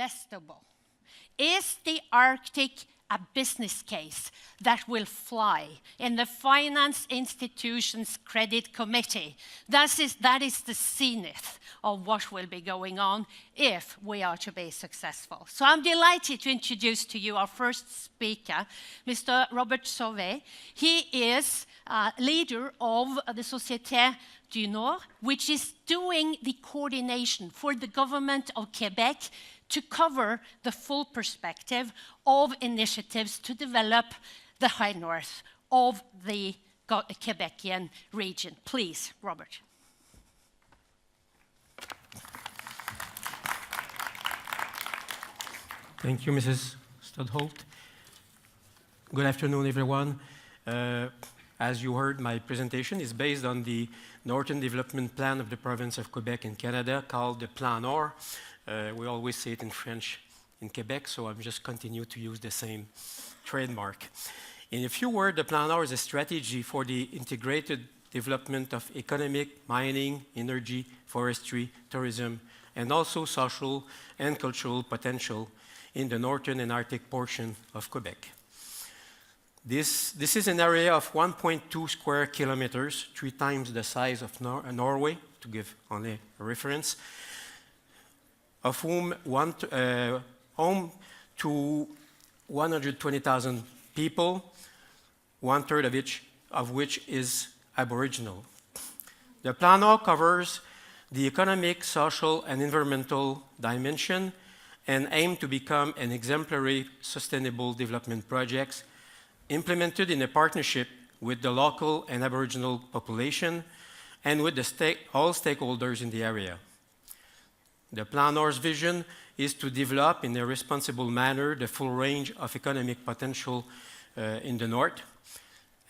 investable? Is the Arctic a business case that will fly in the Finance Institutions Credit Committee? That is the zenith of what will be going on if we are to be successful. So I'm delighted to introduce to you our first speaker, Mr. Robert Sauvé. He is leader of the Société du Nord, which is doing the coordination for the government of Quebec to cover the full perspective of initiatives to develop the high north of the Quebecian region. Please, Robert. Thank you, Mrs. Studholt. Good afternoon, everyone. As you heard, my presentation is based on the Northern Development Plan of the province of Quebec in Canada, called the Plan Nord. We always say it in French in Quebec, so I'm just continue to use the same trademark. In a few words, the Plan Nord is a strategy for the integrated development of economic, mining, energy, forestry, tourism, and also social and cultural potential in the northern and Arctic portion of Quebec. This is an area of 1.2 square kilometers, 3 times the size of Norway, to give only a reference, of whom home to 120,000 people, 1/3 of which is Aboriginal. The Plan Nord covers the economic, social, and environmental dimension and aim to become an exemplary sustainable development project implemented in a partnership with the local and Aboriginal population and with all stakeholders in the area. The Plan Nord's vision is to develop in a responsible manner the full range of economic potential in the north,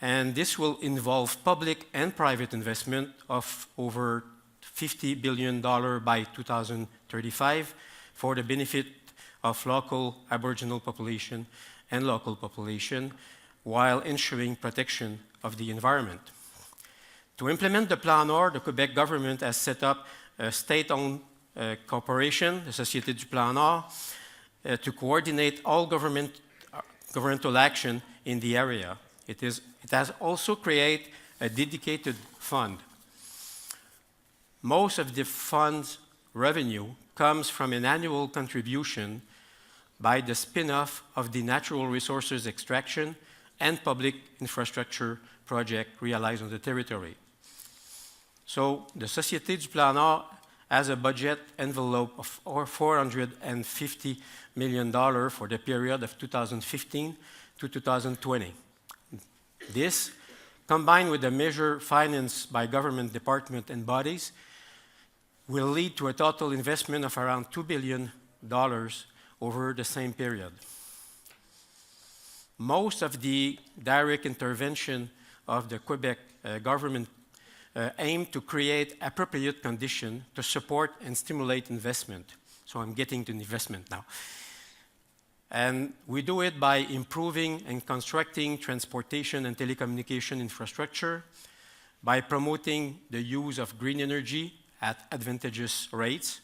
and this will involve public and private investment of over $50 billion by 2035 for the benefit of local Aboriginal population and local population, while ensuring protection of the environment. To implement the Plan Nord, the Quebec government has set up a state-owned corporation, the Société du Plan Nord, to coordinate all governmental action in the area. It has also created a dedicated fund. Most of the fund's revenue comes from an annual contribution by the spin-off of the natural resources extraction and public infrastructure project realized on the territory. So the Société du Plan Nord has a budget envelope of $450 million for the period of 2015 to 2020. This, combined with the measure financed by government departments and bodies, will lead to a total investment of around $2 billion over the same period. Most of the direct intervention of the Quebec government aim to create appropriate conditions to support and stimulate investment. So I'm getting to investment now. And we do it by improving and constructing transportation and telecommunication infrastructure, by promoting the use of green energy at advantageous rates,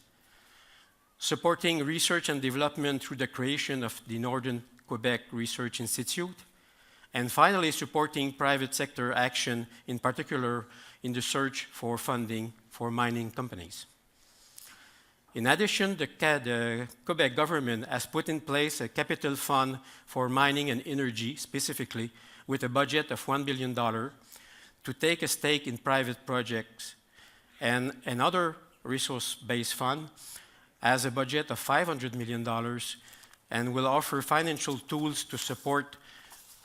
supporting research and development through the creation of the Northern Quebec Research Institute, and finally supporting private sector action, in particular in the search for funding for mining companies. In addition, the Quebec government has put in place a capital fund for mining and energy, specifically with a budget of $1 billion to take a stake in private projects, and another resource-based fund has a budget of $500 million and will offer financial tools to support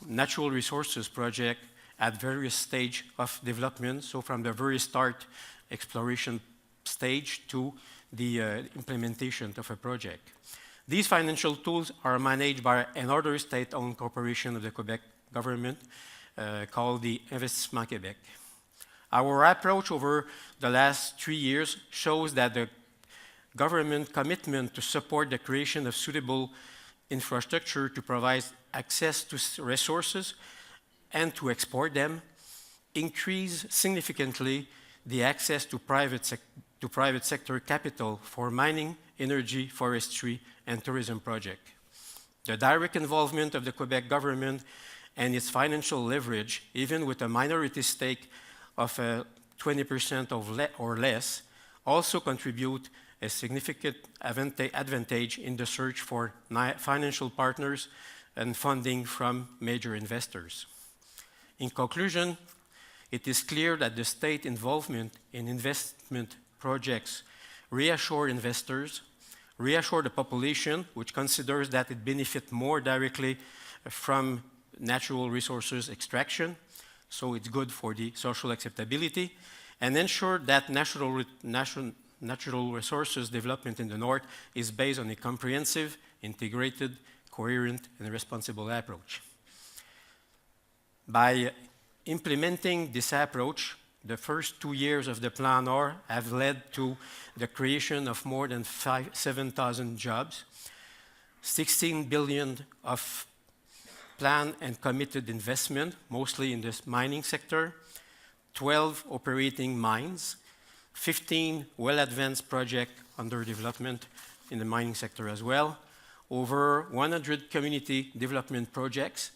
natural resources projects at various stages of development, so from the very start exploration stage to the implementation of a project. These financial tools are managed by another state-owned corporation of the Quebec government called the Investissement Québec. Our approach over the last 3 years shows that the government commitment to support the creation of suitable infrastructure to provide access to resources and to export them, increase significantly the access to private sector capital for mining energy, forestry, and tourism projects. The direct involvement of the Quebec government and its financial leverage, even with a minority stake of 20% or less, also contribute a significant advantage in the search for financial partners and funding from major investors. In conclusion, it is clear that the state involvement in investment projects reassure investors, reassure the population, which considers that it benefits more directly from natural resources extraction, so it's good for the social acceptability, and ensure that natural resources development in the North is based on a comprehensive, integrated, coherent, and responsible approach. By implementing this approach, the first 2 years of the Plan R have led to the creation of more than 7,000 jobs, 16 billion of planned and committed investment, mostly in the mining sector, 12 operating mines, 15 well-advanced projects under development in the mining sector as well, over 100 community development projects,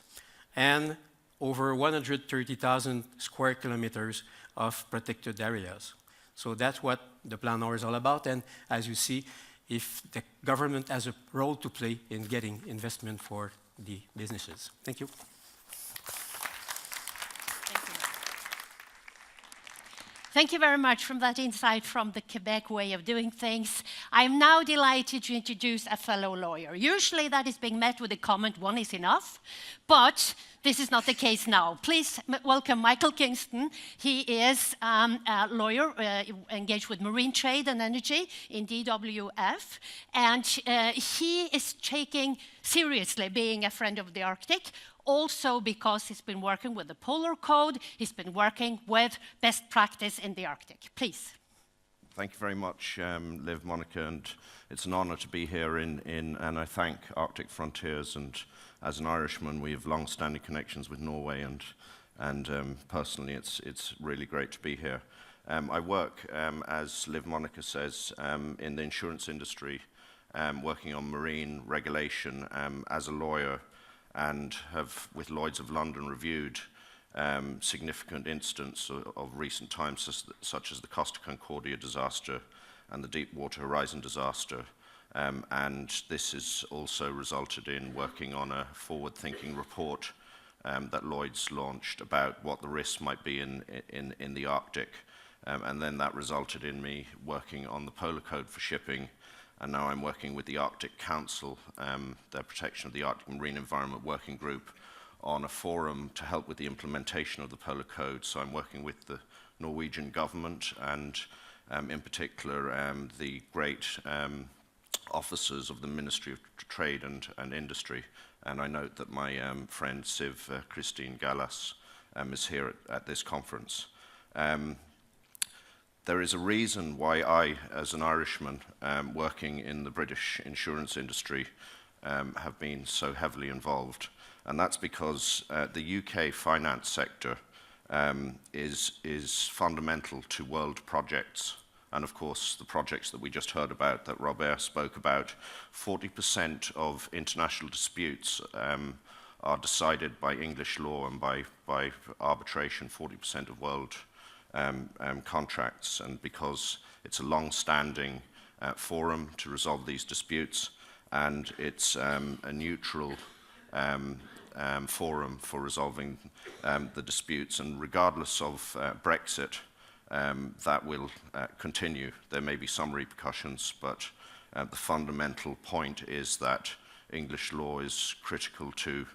and over 130,000 square kilometers of protected areas. So that's what the Plan R is all about, and as you see, if the government has a role to play in getting investment for the businesses. Thank you. Thank you very much for that insight from the Quebec way of doing things. I'm now delighted to introduce a fellow lawyer. Usually that is being met with a comment, one is enough, but this is not the case now. Please welcome Michael Kingston. He is a lawyer engaged with marine trade and energy in DWF, and he is taking seriously being a friend of the Arctic, also because he's been working with the Polar Code, he's been working with best practice in the Arctic. Please. Thank you very much, Liv, Monica, and it's an honor to be here and I thank Arctic Frontiers, and as an Irishman, we have long-standing connections with Norway, and personally, it's really great to be here. I work, as Liv Monica says, in the insurance industry, working on marine regulation as a lawyer, and have, with Lloyd's of London, reviewed significant incidents of recent times, such as the Costa Concordia disaster and the Deepwater Horizon disaster. And this has also resulted in working on a forward-thinking report that Lloyd's launched about what the risks might be in the Arctic. And then that resulted in me working on the Polar Code for shipping. And now I'm working with the Arctic Council, the Protection of the Arctic Marine Environment Working Group, on a forum to help with the implementation of the Polar Code. So I'm working with the Norwegian government and in particular the great officers of the Ministry of Trade and Industry. And I note that my friend Siv Christine Gallas is here at this conference. There is a reason why I, as an Irishman, working in the British insurance industry, have been so heavily involved. And that's because the UK finance sector is fundamental to world projects. And of course, the projects that we just heard about, that Robert spoke about, 40% of international disputes are decided by English law and by arbitration, 40% of world contracts, and because it's a long-standing forum to resolve these disputes, and it's a neutral forum for resolving the disputes, and regardless of Brexit, that will continue. There may be some repercussions, but the fundamental point is that English law is critical to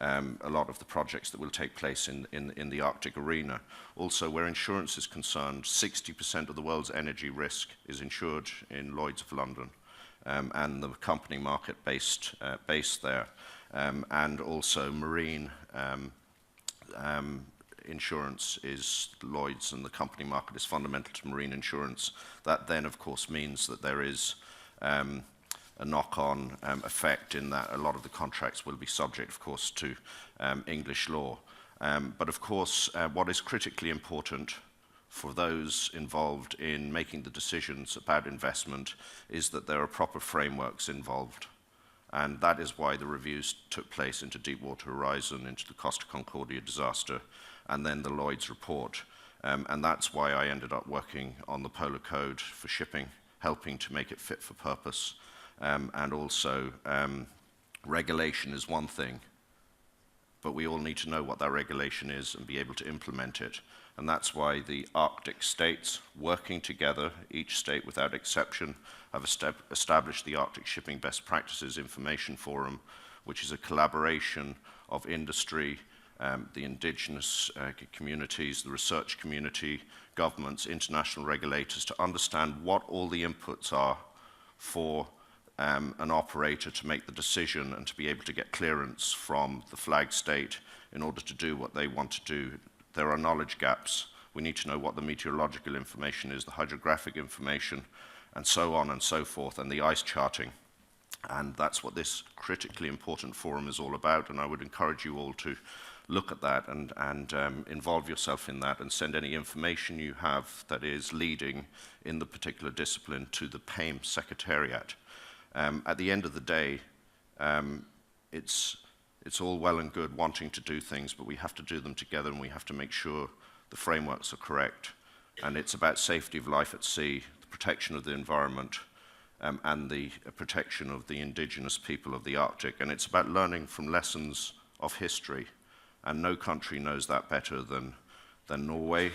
a lot of the projects that will take place in the Arctic arena. Also, where insurance is concerned, 60% of the world's energy risk is insured in Lloyd's of London, and the company market based there. And also marine insurance is Lloyd's, and the company market is fundamental to marine insurance. That then, of course, means that there is a knock-on effect in that a lot of the contracts will be subject, of course, to English law. But of course, what is critically important for those involved in making the decisions about investment is that there are proper frameworks involved. And that is why the reviews took place into Deepwater Horizon, into the Costa Concordia disaster, and then the Lloyd's report. And that's why I ended up working on the Polar Code for shipping, helping to make it fit for purpose. And also, regulation is one thing, but we all need to know what that regulation is and be able to implement it. And that's why the Arctic states, working together, each state without exception, have established the Arctic Shipping Best Practices Information Forum, which is a collaboration of industry, the indigenous communities, the research community, governments, international regulators, to understand what all the inputs are for an operator to make the decision and to be able to get clearance from the flag state in order to do what they want to do. There are knowledge gaps. We need to know what the meteorological information is, the hydrographic information, and so on and so forth, and the ice charting. And that's what this critically important forum is all about, and I would encourage you all to look at that and involve yourself in that and send any information you have that is leading in the particular discipline to the PAIM Secretariat. At the end of the day, it's all well and good wanting to do things, but we have to do them together and we have to make sure the frameworks are correct. And it's about safety of life at sea, the protection of the environment, and the protection of the indigenous people of the Arctic. And it's about learning from lessons of history. And no country knows that better than Norway.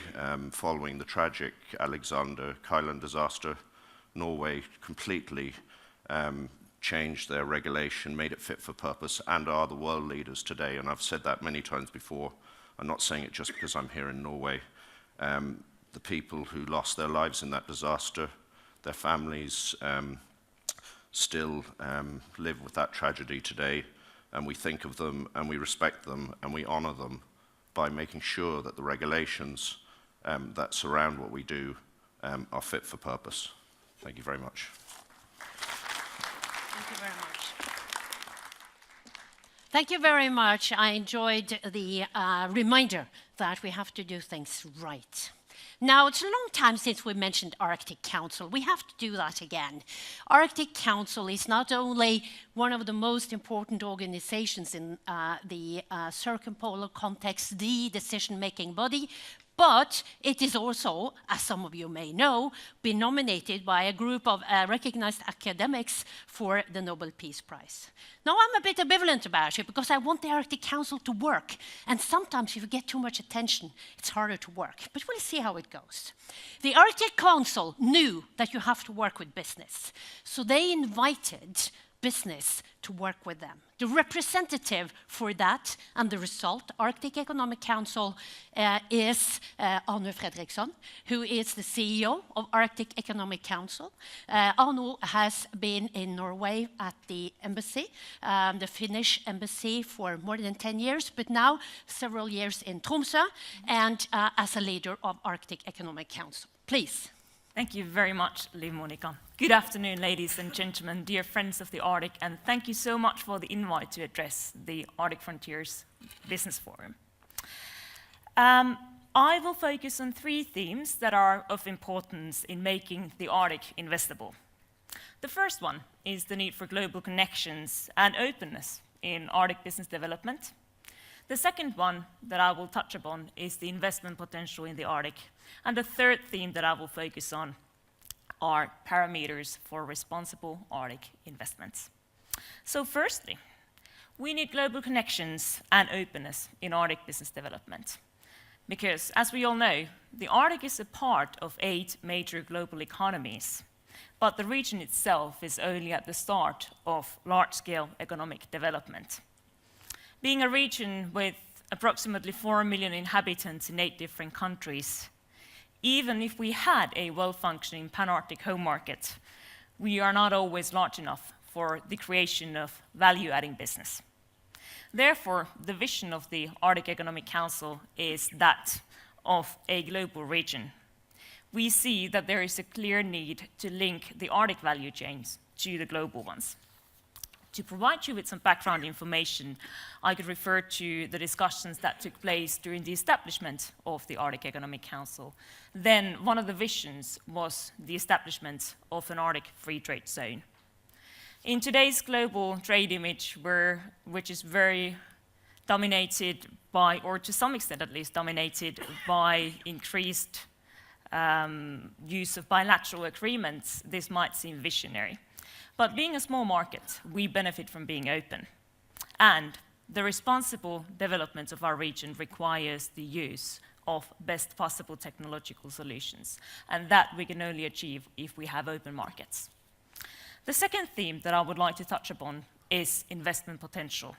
Following the tragic Alexander Kielland disaster, Norway completely changed their regulation, made it fit for purpose, and are the world leaders today. And I've said that many times before. I'm not saying it just because I'm here in Norway. The people who lost their lives in that disaster, their families still live with that tragedy today, and we think of them and we respect them and we honor them by making sure that the regulations that surround what we do are fit for purpose. Thank you very much. Thank you very much. Thank you very much. I enjoyed the reminder that we have to do things right. Now, it's a long time since we mentioned Arctic Council. We have to do that again. Arctic Council is not only one of the most important organizations in the circumpolar context, the decision-making body, but it is also, as some of you may know, been nominated by a group of recognized academics for the Nobel Peace Prize. Now, I'm a bit ambivalent about it because I want the Arctic Council to work. And sometimes if you get too much attention, it's harder to work. But we'll see how it goes. The Arctic Council knew that you have to work with business. So they invited business to work with them. The representative for that and the result, Arctic Economic Council, is Arno Fredriksson, who is the CEO of Arctic Economic Council. Arno has been in Norway at the embassy, the Finnish embassy, for more than 10 years, but now several years in Tromsø, and as a leader of Arctic Economic Council. Please. Thank you very much, Liv Monica. Good afternoon, ladies and gentlemen, dear friends of the Arctic, and thank you so much for the invite to address the Arctic Frontiers Business Forum. I will focus on three themes that are of importance in making the Arctic investable. The first one is the need for global connections and openness in Arctic business development. The second one that I will touch upon is the investment potential in the Arctic. And the third theme that I will focus on are parameters for responsible Arctic investments. So firstly, we need global connections and openness in Arctic business development. Because, as we all know, the Arctic is a part of 8 major global economies, but the region itself is only at the start of large-scale economic development. Being a region with approximately 4 million inhabitants in 8 different countries, even if we had a well-functioning pan-Arctic home market, we are not always large enough for the creation of value-adding business. Therefore, the vision of the Arctic Economic Council is that of a global region. We see that there is a clear need to link the Arctic value chains to the global ones. To provide you with some background information, I could refer to the discussions that took place during the establishment of the Arctic Economic Council. Then one of the visions was the establishment of an Arctic free trade zone. In today's global trade image, which is very dominated by, or to some extent at least, dominated by increased use of bilateral agreements, this might seem visionary. But being a small market, we benefit from being open. And the responsible development of our region requires the use of best possible technological solutions. And that we can only achieve if we have open markets. The second theme that I would like to touch upon is investment potential.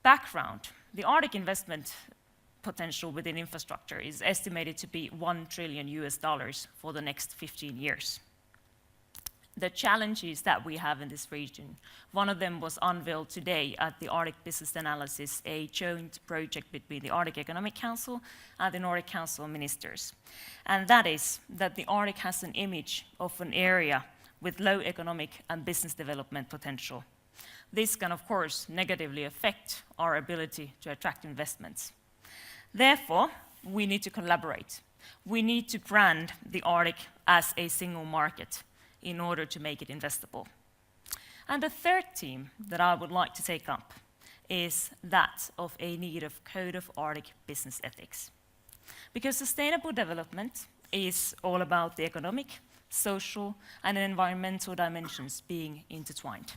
Background: the Arctic investment potential within infrastructure is estimated to be $1 trillion for the next 15 years. The challenges that we have in this region, one of them was unveiled today at the Arctic Business Analysis, a joint project between the Arctic Economic Council and the Nordic Council of Ministers. And that is that the Arctic has an image of an area with low economic and business development potential. This can, of course, negatively affect our ability to attract investments. Therefore, we need to collaborate. We need to brand the Arctic as a single market in order to make it investable. And the third theme that I would like to take up is that of a need of code of Arctic business ethics. Because sustainable development is all about the economic, social, and environmental dimensions being intertwined.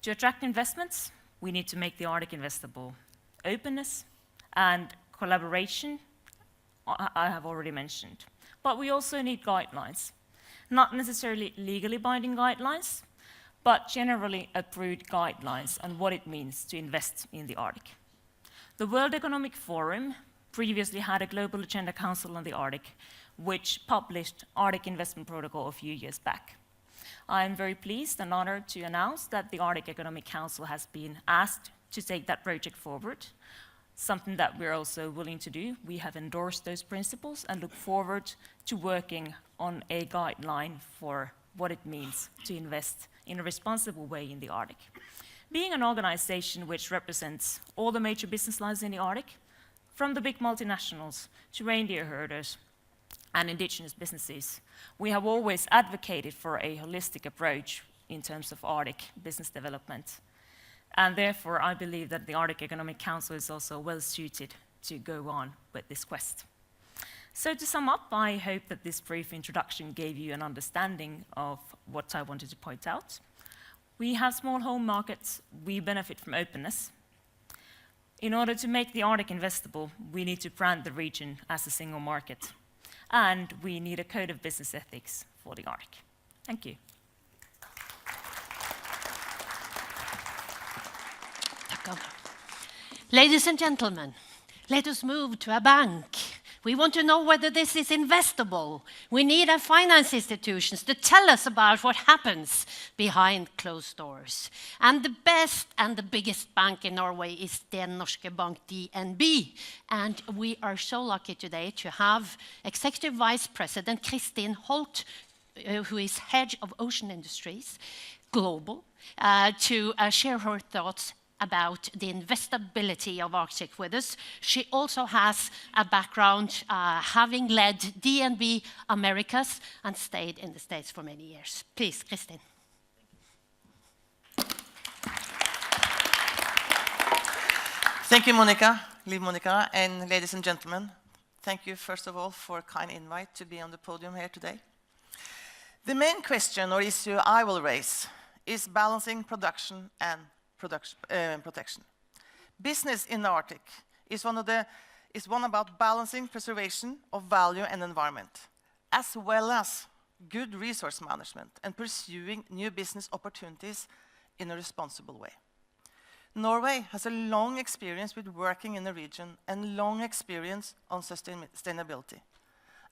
To attract investments, we need to make the Arctic investable. Openness and collaboration, I have already mentioned. But we also need guidelines. Not necessarily legally binding guidelines, but generally approved guidelines on what it means to invest in the Arctic. The World Economic Forum previously had a Global Agenda Council on the Arctic, which published Arctic Investment Protocol a few years back. I am very pleased and honored to announce that the Arctic Economic Council has been asked to take that project forward, something that we're also willing to do. We have endorsed those principles and look forward to working on a guideline for what it means to invest in a responsible way in the Arctic. Being an organization which represents all the major business lines in the Arctic, from the big multinationals to reindeer herders and indigenous businesses, we have always advocated for a holistic approach in terms of Arctic business development. And therefore, I believe that the Arctic Economic Council is also well suited to go on with this quest. So to sum up, I hope that this brief introduction gave you an understanding of what I wanted to point out. We have small home markets. We benefit from openness. In order to make the Arctic investable, we need to brand the region as a single market. And we need a code of business ethics for the Arctic. Thank you. Ladies and gentlemen, let us move to a bank. We want to know whether this is investable. We need our finance institutions to tell us about what happens behind closed doors. And the best and the biggest bank in Norway is Den Norske Bank, DNB. And we are so lucky today to have Executive Vice President Kristin Holt, who is head of Ocean Industries Global, to share her thoughts about the investability of Arctic with us. She also has a background having led DNB Americas and stayed in the States for many years. Please, Kristin. Thank you, Monica, Liv Monica, and ladies and gentlemen. Thank you, first of all, for a kind invite to be on the podium here today. The main question or issue I will raise is balancing production and protection. Business in the Arctic is one about balancing preservation of value and environment, as well as good resource management and pursuing new business opportunities in a responsible way. Norway has a long experience with working in the region and long experience on sustainability.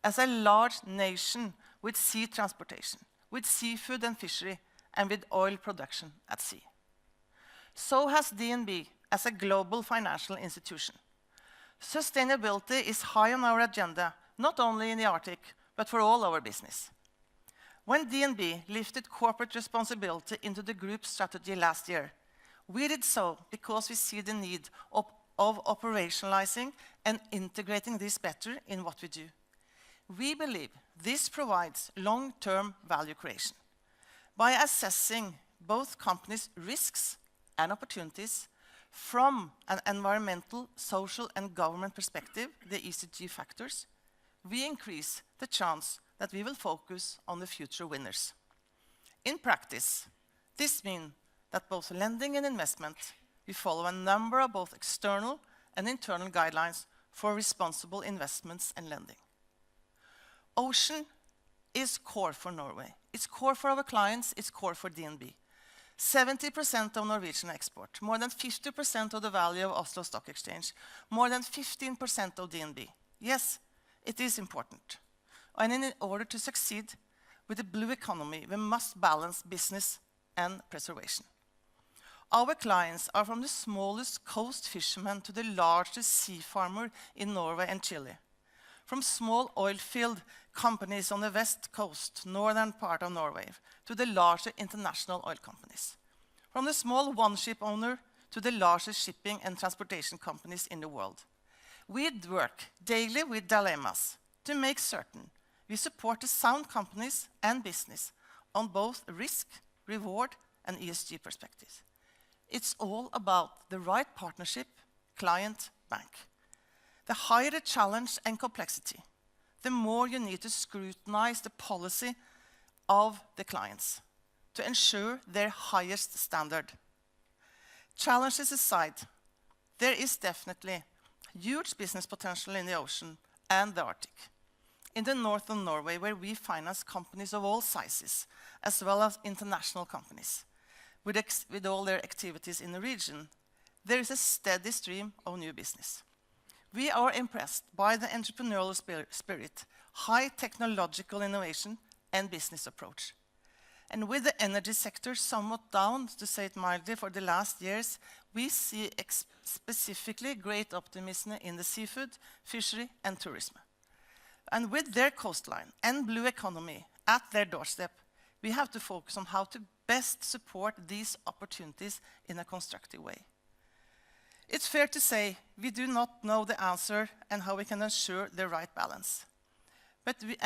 As a large nation with sea transportation, with seafood and fishery, and with oil production at sea. So has DNB as a global financial institution. Sustainability is high on our agenda, not only in the Arctic, but for all our business. When DNB lifted corporate responsibility into the group strategy last year, we did so because we see the need of operationalizing and integrating this better in what we do. We believe this provides long-term value creation. By assessing both companies' risks and opportunities from an environmental, social, and government perspective, the ESG factors, we increase the chance that we will focus on the future winners. In practice, this means that both lending and investment, we follow a number of both external and internal guidelines for responsible investments and lending. Ocean is core for Norway. It's core for our clients, it's core for DNB. 70% of Norwegian export, more than 50% of the value of Oslo Stock Exchange, more than 15% of DNB. Yes, it is important. And in order to succeed with the blue economy, we must balance business and preservation. Our clients are from the smallest coast fishermen to the largest sea farmer in Norway and Chile. From small oil field companies on the west coast, northern part of Norway, to the larger international oil companies. From the small one-ship owner to the largest shipping and transportation companies in the world. We work daily with dilemmas to make certain we support the sound companies and business on both risk, reward, and ESG perspectives. It's all about the right partnership, client, bank. The higher the challenge and complexity, the more you need to scrutinize the policy of the clients to ensure their highest standard. Challenges aside, there is definitely huge business potential in the ocean and the Arctic. In the north of Norway, where we finance companies of all sizes, as well as international companies, with all their activities in the region, there is a steady stream of new business. We are impressed by the entrepreneurial spirit, high technological innovation, and business approach. And with the energy sector somewhat down, to say it mildly, for the last years, we see specifically great optimism in the seafood, fishery, and tourism. And with their coastline and blue economy at their doorstep, we have to focus on how to best support these opportunities in a constructive way. It's fair to say we do not know the answer and how we can ensure the right balance.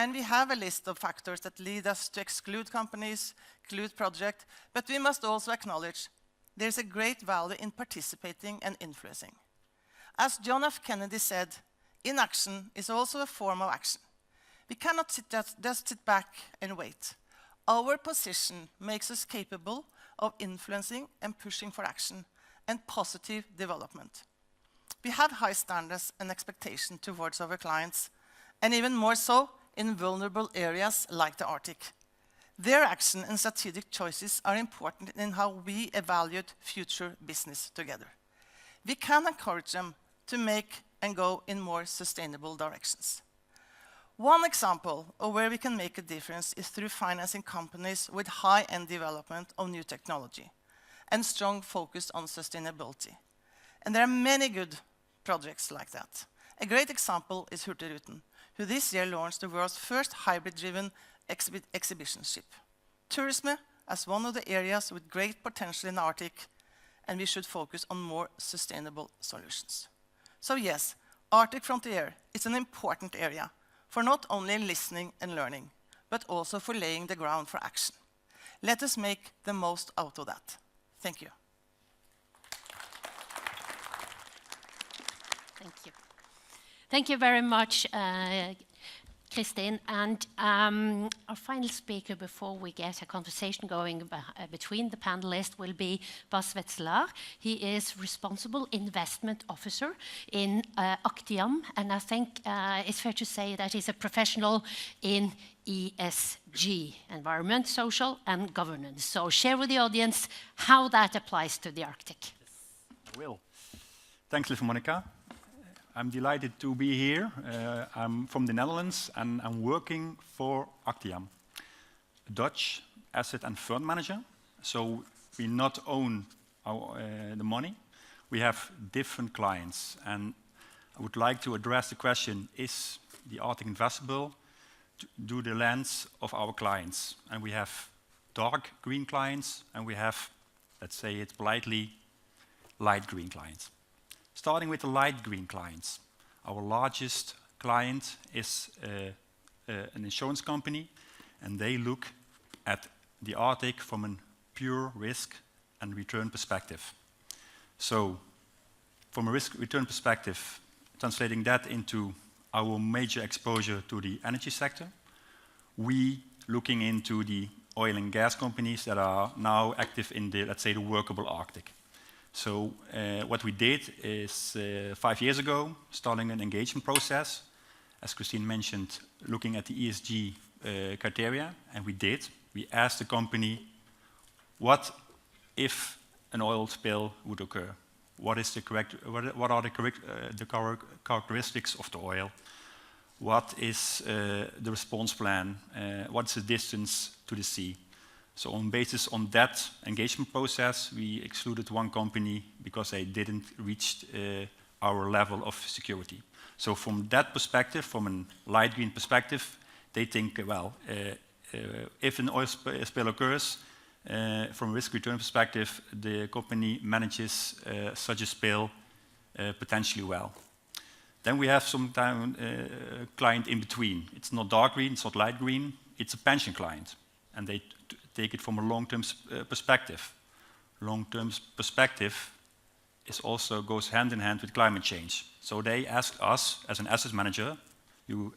We have a list of factors that lead us to exclude companies, exclude projects, but we must also acknowledge there's a great value in participating and influencing. As John F. Kennedy said, inaction is also a form of action. We cannot just sit back and wait. Our position makes us capable of influencing and pushing for action and positive development. We have high standards and expectations towards our clients, and even more so in vulnerable areas like the Arctic. Their action and strategic choices are important in how we evaluate future business together. We can encourage them to make and go in more sustainable directions. One example of where we can make a difference is through financing companies with high-end development of new technology and strong focus on sustainability. And there are many good projects like that. A great example is Hurtigruten, who this year launched the world's first hybrid-driven exhibition ship. Tourism as one of the areas with great potential in the Arctic, and we should focus on more sustainable solutions. So yes, Arctic Frontier is an important area for not only listening and learning, but also for laying the ground for action. Let us make the most out of that. Thank you. Thank you. Thank you very much, Kristin. And our final speaker before we get a conversation going between the panelists will be Bas Wetzelaar. He is Responsible Investment Officer in Actium, and I think it's fair to say that he's a professional in ESG, environment, social, and governance. So share with the audience how that applies to the Arctic. Yes, I will. Thanks, Liv Monica. I'm delighted to be here. I'm from the Netherlands and I'm working for Actium, a Dutch asset and fund manager. So we not own the money, we have different clients. And I would like to address the question, is the Arctic investable? do the lens of our clients. And we have dark green clients, and we have, let's say it politely, light green clients. Starting with the light green clients. Our largest client is an insurance company, and they look at the Arctic from a pure risk and return perspective. So, from a risk-return perspective, translating that into our major exposure to the energy sector, we looking into the oil and gas companies that are now active in the, let's say, the workable Arctic. So what we did is 5 years ago, starting an engagement process, as Christine mentioned, looking at the ESG criteria, and we did. We asked the company, what if an oil spill would occur? What is the correct? What are the characteristics of the oil? What is the response plan? What's the distance to the sea? So on basis on that engagement process, we excluded one company because they didn't reach our level of security. So from that perspective, from a light green perspective, they think, well, if an oil spill occurs, from a risk-return perspective, the company manages such a spill potentially well. Then we have some client in between. It's not dark green, it's not light green, it's a pension client. And they take it from a long-term perspective. Long-term perspective also goes hand in hand with climate change. So they ask us, as an asset manager, you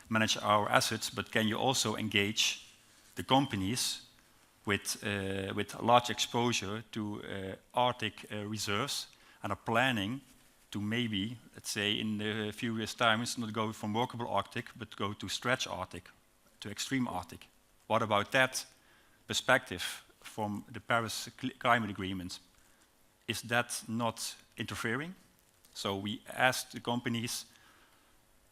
manage our assets, but can you also engage the companies with large exposure to Arctic reserves and are planning to maybe, let's say, in a few years' time, it's not go from workable Arctic, but go to stretch Arctic, to extreme Arctic. What about that perspective from the Paris Climate Agreement? Is that not interfering? So we asked the companies,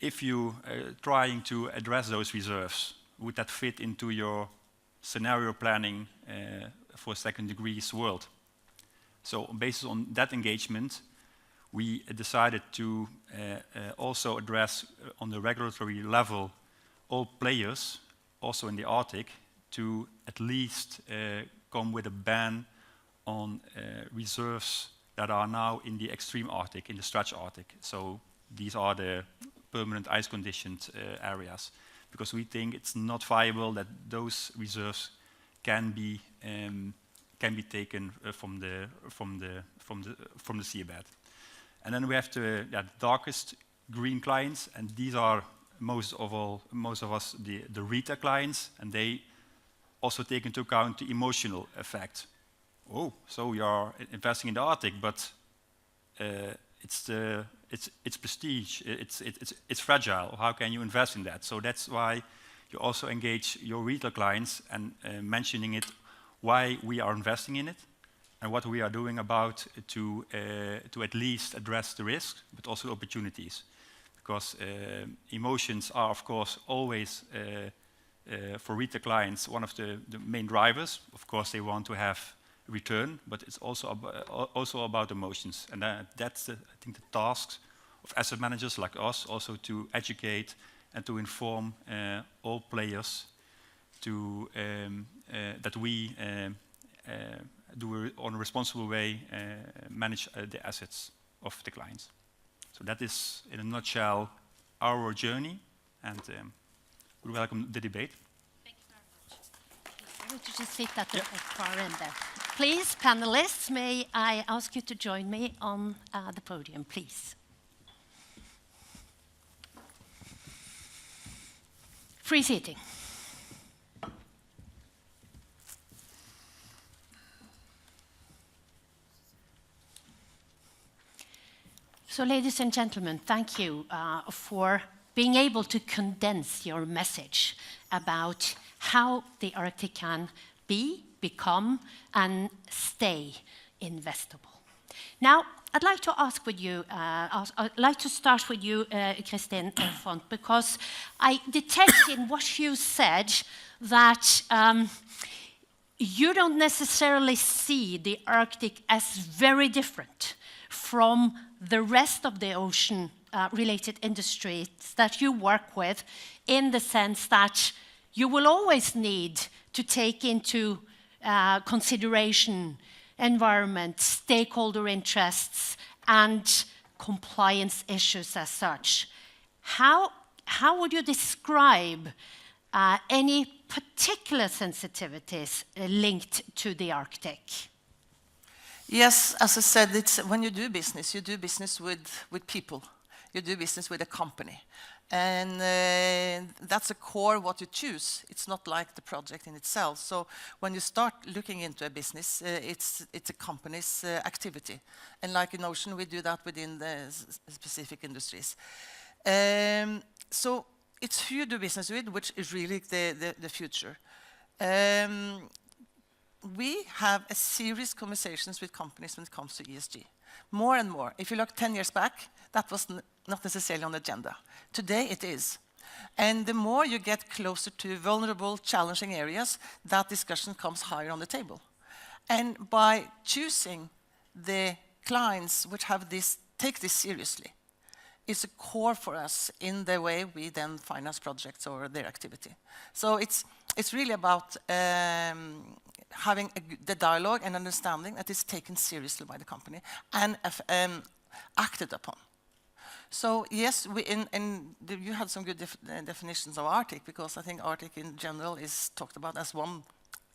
if you are trying to address those reserves, would that fit into your scenario planning for second degrees world? So based on that engagement, we decided to also address on the regulatory level all players, also in the Arctic, to at least come with a ban on reserves that are now in the extreme Arctic, in the stretch Arctic. So these are the permanent ice conditioned areas, because we think it's not viable that those reserves can be taken from the seabed. And then we have the darkest green clients, and these are most of us the retail clients, and they also take into account the emotional effect. Oh, so you are investing in the Arctic, but it's prestige, it's fragile. How can you invest in that? So that's why you also engage your retail clients and mentioning it, why we are investing in it, and what we are doing about to at least address the risks, but also opportunities. Because emotions are, of course, always for retail clients one of the main drivers. Of course, they want to have return, but it's also about emotions. And that's, I think, the tasks of asset managers like us, also to educate and to inform all players to that we do on a responsible way manage the assets of the clients. So that is, in a nutshell, our journey, and we welcome the debate. Thank you very much. I want you to sit at the far end there. Please, panelists, may I ask you to join me on the podium, please. Free seating. So, ladies and gentlemen, thank you for being able to condense your message about how the Arctic can become, and stay investable. Now, I'd like to ask with you, I'd like to start with you, Christine Font, because I detect in what you said that you don't necessarily see the Arctic as very different from the rest of the ocean related industries that you work with, in the sense that you will always need to take into consideration environment, stakeholder interests, and compliance issues as such. How would you describe any particular sensitivities linked to the Arctic? Yes, as I said, it's when you do business with people. You do business with a company. And that's a core what you choose. It's not like the project in itself. So when you start looking into a business, it's a company's activity. And like in Ocean, we do that within the specific industries. So it's who you do business with, which is really the future. We have a serious conversations with companies when it comes to ESG. More and more. If you look 10 years back, that was not necessarily on the agenda. Today it is. And the more you get closer to vulnerable, challenging areas, that discussion comes higher on the table. And by choosing the clients which have take this seriously, it's a core for us in the way we then finance projects or their activity. So it's really about having the dialogue and understanding that it's taken seriously by the company and acted upon. So yes, you had some good definitions of Arctic, because I think Arctic in general is talked about as one.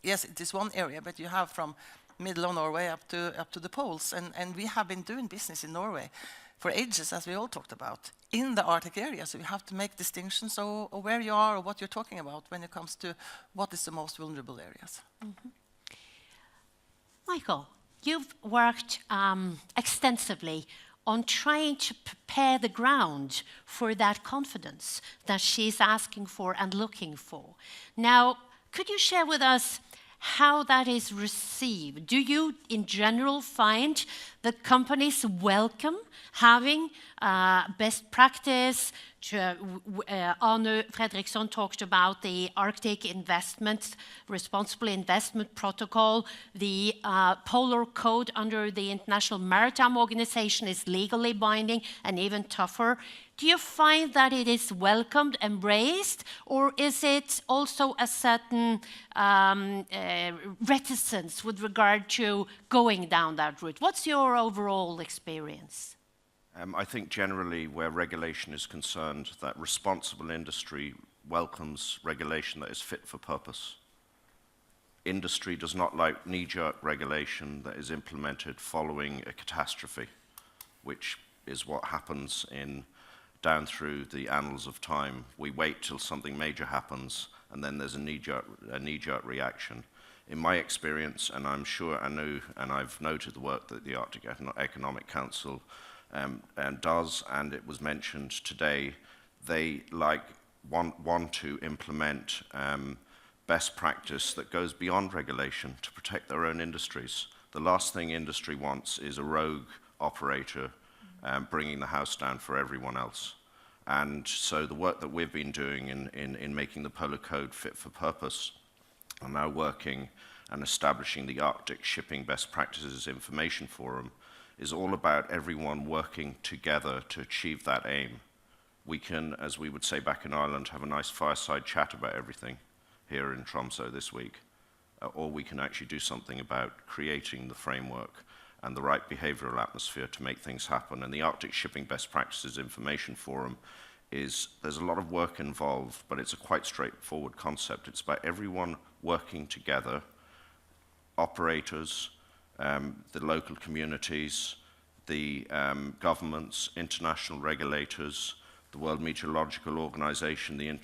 Yes, it is one area, but you have from middle of Norway up to the poles, and we have been doing business in Norway for ages, as we all talked about, in the Arctic area. So you have to make distinctions of where you are or what you're talking about when it comes to what is the most vulnerable areas. Mm-hmm. Michael, you've worked extensively on trying to prepare the ground for that confidence that she's asking for and looking for. Now, could you share with us how that is received? Do you, in general, find that companies welcome having best practice? Arne Fredriksson talked about the Arctic investment, responsible investment protocol. The Polar Code under the International Maritime Organization is legally binding and even tougher. Do you find that it is welcomed, embraced, or is it also a certain reticence with regard to going down that route? What's your overall experience? I think generally where regulation is concerned, that responsible industry welcomes regulation that is fit for purpose. Industry does not like knee-jerk regulation that is implemented following a catastrophe, which is what happens down through the annals of time. We wait till something major happens, and then there's a knee-jerk reaction. In my experience, and I'm sure Anu, and I've noted the work that the Arctic Economic Council does, and it was mentioned today, they want to implement best practice that goes beyond regulation to protect their own industries. The last thing industry wants is a rogue operator bringing the house down for everyone else. And so the work that we've been doing in making the Polar Code fit for purpose, and now working and establishing the Arctic Shipping Best Practices Information Forum, is all about everyone working together to achieve that aim. We can, as we would say back in Ireland, have a nice fireside chat about everything here in Tromsø this week, or we can actually do something about creating the framework and the right behavioral atmosphere to make things happen. And the Arctic Shipping Best Practices Information Forum there's a lot of work involved, but it's a quite straightforward concept. It's about everyone working together, operators, the local communities, the governments, international regulators, the World Meteorological Organization, the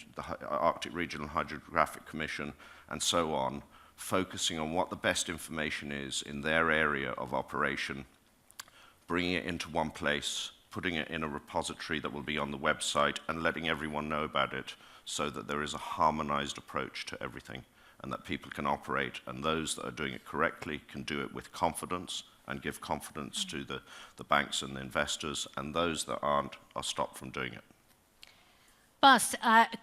Arctic Regional Hydrographic Commission, and so on, focusing on what the best information is in their area of operation, bringing it into one place, putting it in a repository that will be on the website, and letting everyone know about it so that there is a harmonized approach to everything and that people can operate, and those that are doing it correctly can do it with confidence and give confidence to the banks and the investors, and those that aren't are stopped from doing it. Bas,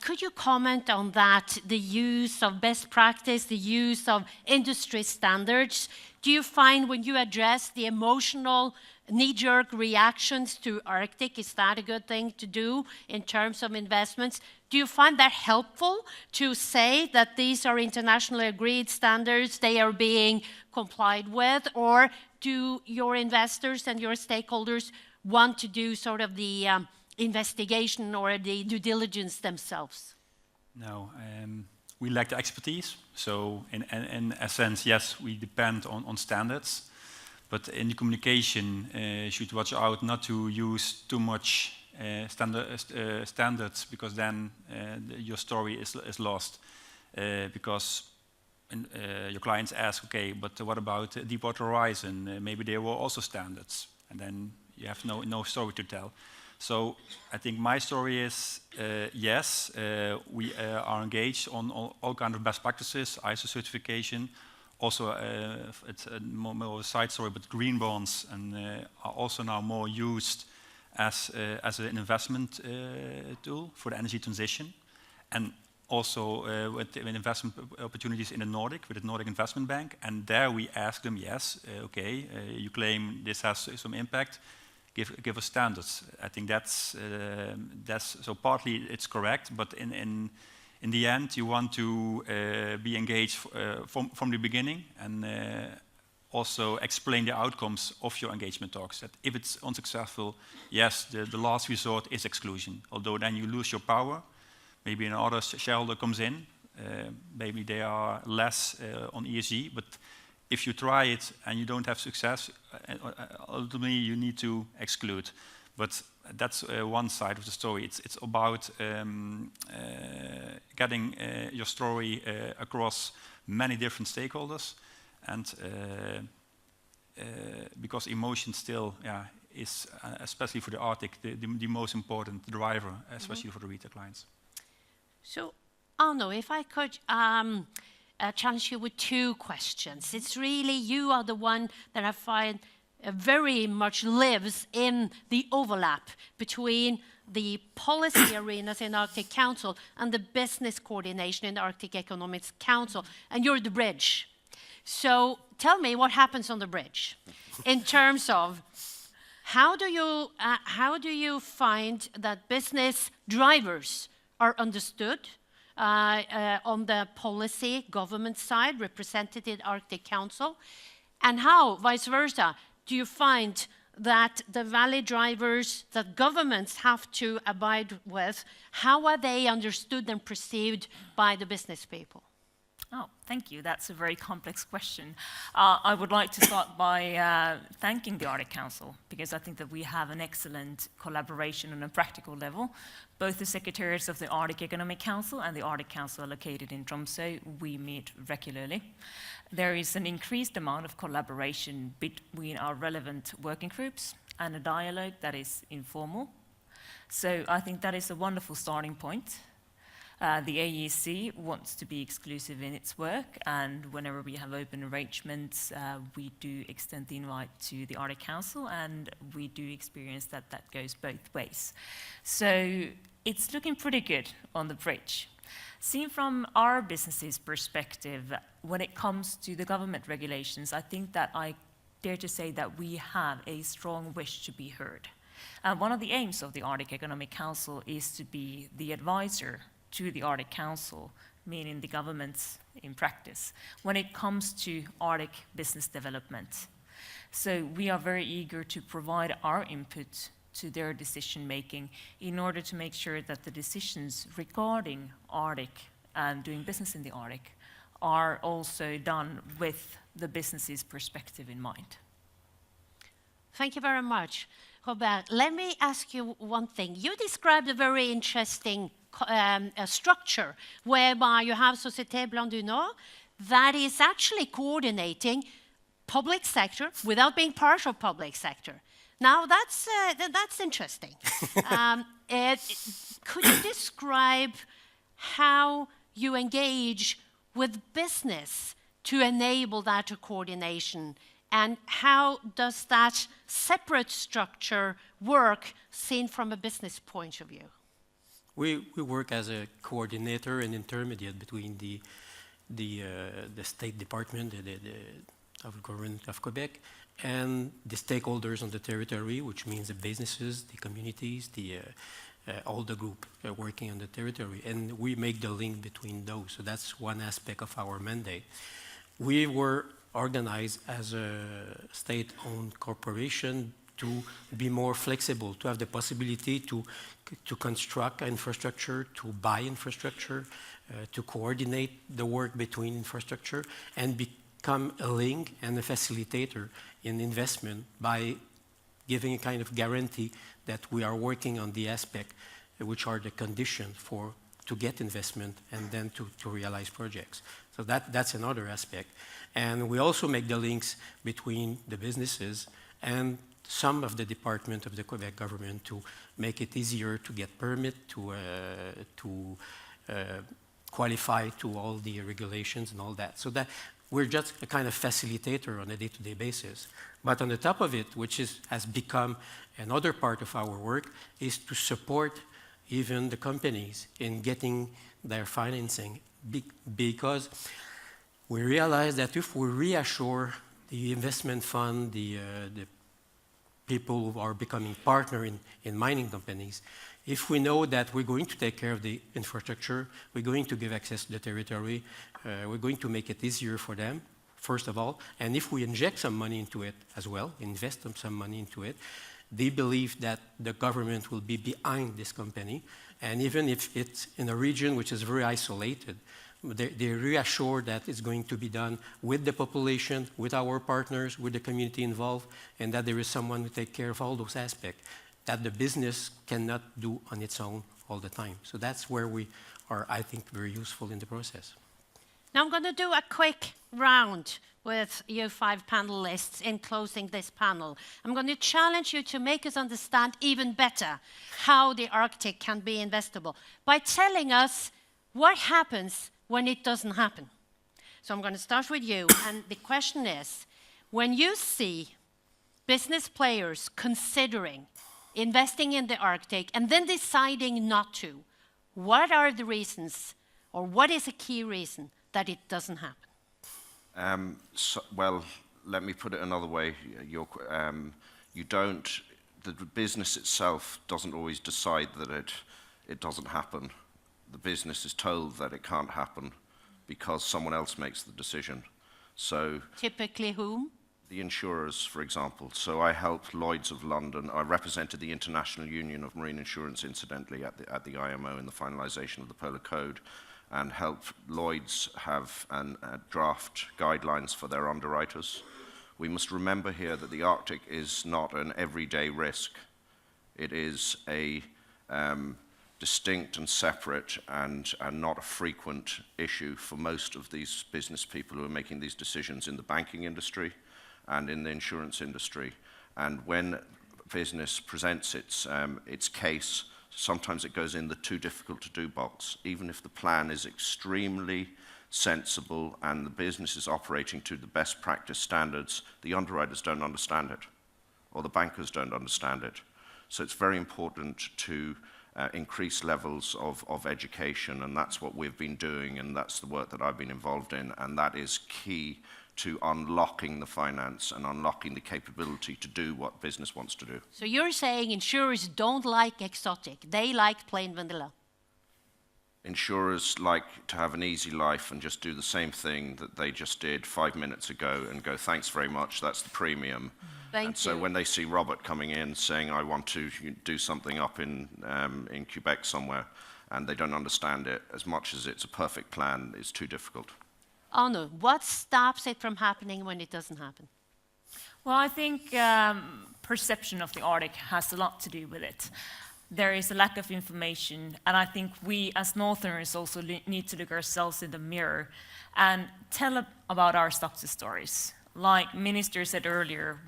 could you comment on that, the use of best practice, the use of industry standards? Do you find when you address the emotional knee-jerk reactions to Arctic? Is that a good thing to do in terms of investments? Do you find that helpful to say that these are internationally agreed standards, they are being complied with, or do your investors and your stakeholders want to do sort of the investigation or the due diligence themselves? No, we lack the expertise. So in a sense, yes, we depend on standards. But in the communication, you should watch out not to use too much standards, because then your story is lost. Because your clients ask, okay, but what about Deepwater Horizon? Maybe there were also standards, and then you have no story to tell. So I think my story is, yes, we are engaged on all kinds of best practices, ISO certification. Also, it's a more a side story, but green bonds are also now more used as an investment tool for the energy transition. And also with investment opportunities in the Nordic, with the Nordic Investment Bank. And there we ask them, yes, okay, you claim this has some impact, give us standards. I think that's so partly it's correct, but in the end you want to be engaged from the beginning, and also explain the outcomes of your engagement talks. That if it's unsuccessful, yes, the last resort is exclusion. Although then you lose your power. Maybe another shareholder comes in, maybe they are less on ESG, but if you try it and you don't have success, ultimately you need to exclude. But that's one side of the story. It's about getting your story across many different stakeholders, and because emotion still is, especially for the Arctic, the most important driver, especially for the retail clients. So, Arno, if I could challenge you with two questions. It's really, you are the one that I find very much lives in the overlap between the policy arenas in Arctic Council and the business coordination in the Arctic Economics Council, and you're the bridge. So tell me what happens on the bridge in terms of how do you find that business drivers are understood on the policy government side represented in Arctic Council, and how, vice versa, do you find that the value drivers that governments have to abide with, how are they understood and perceived by the business people? Oh, thank you. That's a very complex question. I would like to start by thanking the Arctic Council, because I think that we have an excellent collaboration on a practical level. Both the secretariats of the Arctic Economic Council and the Arctic Council are located in Tromsø. We meet regularly. There is an increased amount of collaboration between our relevant working groups and a dialogue that is informal. So I think that is a wonderful starting point. The AEC wants to be exclusive in its work, and whenever we have open arrangements, we do extend the invite to the Arctic Council, and we do experience that that goes both ways. So it's looking pretty good on the bridge. Seen from our business's perspective, when it comes to the government regulations, I think that I dare to say that we have a strong wish to be heard. One of the aims of the Arctic Economic Council is to be the advisor to the Arctic Council, meaning the governments in practice, when it comes to Arctic business development. So we are very eager to provide our input to their decision-making in order to make sure that the decisions regarding Arctic and doing business in the Arctic are also done with the business's perspective in mind. Thank you very much. Robert, let me ask you one thing. You described a very interesting structure whereby you have Société Blanc du Nord that is actually coordinating public sector without being part of public sector. Now that's interesting. Could you describe how you engage with business to enable that coordination, and how does that separate structure work seen from a business point of view? We work as a coordinator and intermediate between the State Department of the government of Quebec and the stakeholders on the territory, which means the businesses, the communities, all the group working on the territory. And we make the link between those. So that's one aspect of our mandate. We were organized as a state-owned corporation to be more flexible, to have the possibility to construct infrastructure, to buy infrastructure, to coordinate the work between infrastructure, and become a link and a facilitator in investment by giving a kind of guarantee that we are working on the aspect which are the conditions to get investment and then to realize projects. So that's another aspect. And we also make the links between the businesses and some of the department of the Quebec government to make it easier to get permit, to qualify to all the regulations and all that. So that we're just a kind of facilitator on a day-to-day basis. But on the top of it, which has become another part of our work, is to support even the companies in getting their financing, because we realize that if we reassure the investment fund, the people who are becoming partner in mining companies, if we know that we're going to take care of the infrastructure, we're going to give access to the territory, we're going to make it easier for them, first of all, and if we inject some money into it as well, invest some money into it, they believe that the government will be behind this company, and even if it's in a region which is very isolated, they're reassured that it's going to be done with the population, with our partners, with the community involved, and that there is someone to take care of all those aspects that the business cannot do on its own all the time. So that's where we are, I think, very useful in the process. Now I'm going to do a quick round with you 5 panelists in closing this panel. I'm going to challenge you to make us understand even better how the Arctic can be investable by telling us what happens when it doesn't happen. So I'm going to start with you, and the question is, when you see business players considering investing in the Arctic and then deciding not to, what are the reasons, or what is a key reason that it doesn't happen? Well, let me put it another way. The business itself doesn't always decide that it doesn't happen. The business is told that it can't happen because someone else makes the decision. So typically whom? The insurers, for example. So I helped Lloyd's of London. I represented the International Union of Marine Insurance, incidentally, at the IMO in the finalization of the Polar Code, and helped Lloyd's have draft guidelines for their underwriters. We must remember here that the Arctic is not an everyday risk. It is a distinct and separate and not a frequent issue for most of these business people who are making these decisions in the banking industry and in the insurance industry. And when business presents its case, sometimes it goes in the too difficult to do box. Even if the plan is extremely sensible and the business is operating to the best practice standards, the underwriters don't understand it, or the bankers don't understand it. So it's very important to increase levels of education, and that's what we've been doing, and that's the work that I've been involved in, and that is key to unlocking the finance and unlocking the capability to do what business wants to do. So you're saying insurers don't like exotic, they like plain vanilla? Insurers like to have an easy life and just do the same thing that they just did 5 minutes ago and go, thanks very much, that's the premium. Thank you. So when they see Robert coming in saying, I want to do something up in Quebec somewhere, and they don't understand it, as much as it's a perfect plan, it's too difficult. Anu, what stops it from happening when it doesn't happen? Well, I think perception of the Arctic has a lot to do with it. There is a lack of information, and I think we as Northerners also need to look ourselves in the mirror and tell about our success stories. Like Minister said earlier,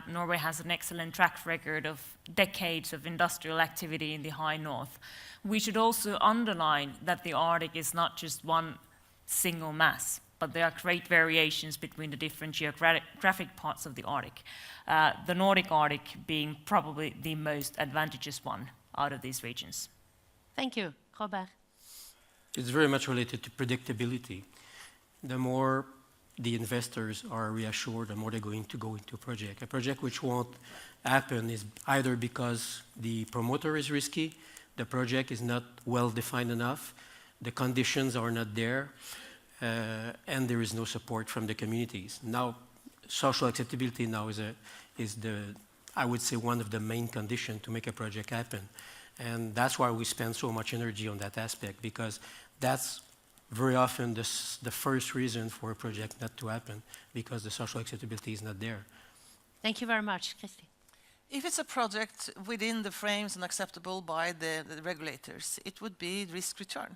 Norway has an excellent track record of decades of industrial activity in the high north. We should also underline that the Arctic is not just one single mass, but there are great variations between the different geographic parts of the Arctic. The Nordic Arctic being probably the most advantageous one out of these regions. Thank you. Robert? It's very much related to predictability. The more the investors are reassured the more they're going to go into a project. A project which won't happen is either because the promoter is risky, the project is not well defined enough, the conditions are not there, and there is no support from the communities. Now, social acceptability now is I would say, one of the main conditions to make a project happen. And that's why we spend so much energy on that aspect, because that's very often the first reason for a project not to happen, because the social acceptability is not there. Thank you very much, Christy. If it's a project within the frames and acceptable by the regulators, it would be risk return.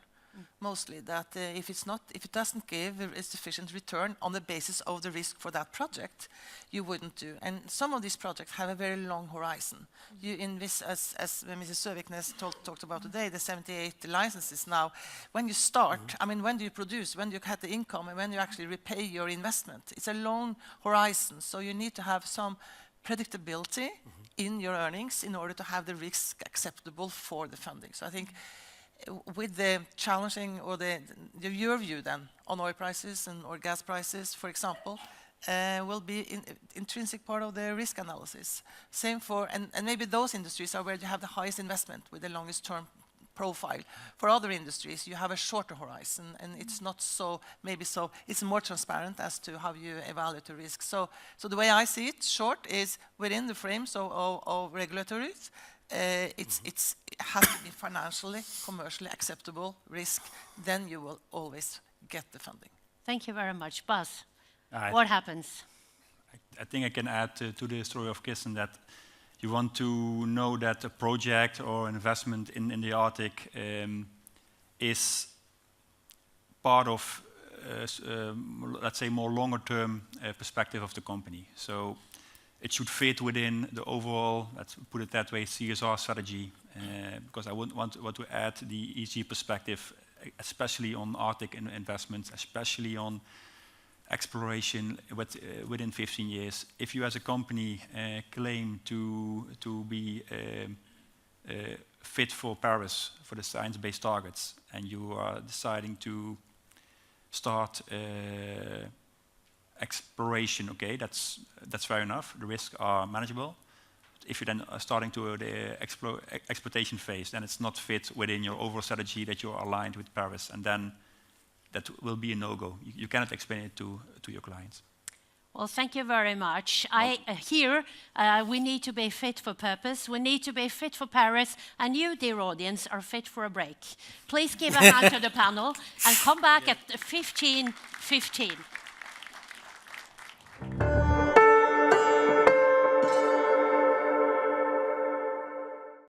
Mostly that if it doesn't give a sufficient return on the basis of the risk for that project, you wouldn't do. And some of these projects have a very long horizon. You invest, as Mrs. Søviknes talked about today, the 78 licenses now. When you start, I mean, when do you produce? When do you get the income? And when you actually repay your investment? It's a long horizon, so you need to have some predictability in your earnings in order to have the risk acceptable for the funding. So I think with the challenging, or your view then on oil prices or gas prices, for example, will be intrinsic part of the risk analysis. Same for, and maybe those industries are where you have the highest investment with the longest term profile. For other industries, you have a shorter horizon, and it's not so, it's more transparent as to how you evaluate the risk. So the way I see it, short, is within the frames of regulatories. It has to be financially, commercially acceptable risk. Then you will always get the funding. Thank you very much. Buzz, what happens? I think I can add to the story of Kirsten that you want to know that a project or investment in the Arctic is part of, let's say, more longer-term perspective of the company. So it should fit within the overall, let's put it that way, CSR strategy, because I wouldn't want to add the ESG perspective, especially on Arctic investments, especially on exploration within 15 years. If you as a company claim to be fit for Paris, for the science-based targets, and you are deciding to start exploration, okay, that's fair enough. The risks are manageable. If you then are starting to the exploitation phase, then it's not fit within your overall strategy that you're aligned with Paris, and then that will be a no-go. You cannot explain it to your clients. Well, thank you very much. Here, we need to be fit for purpose. We need to be fit for Paris. And you, dear audience, are fit for a break. Please give a hand to the panel and come back at 15:15.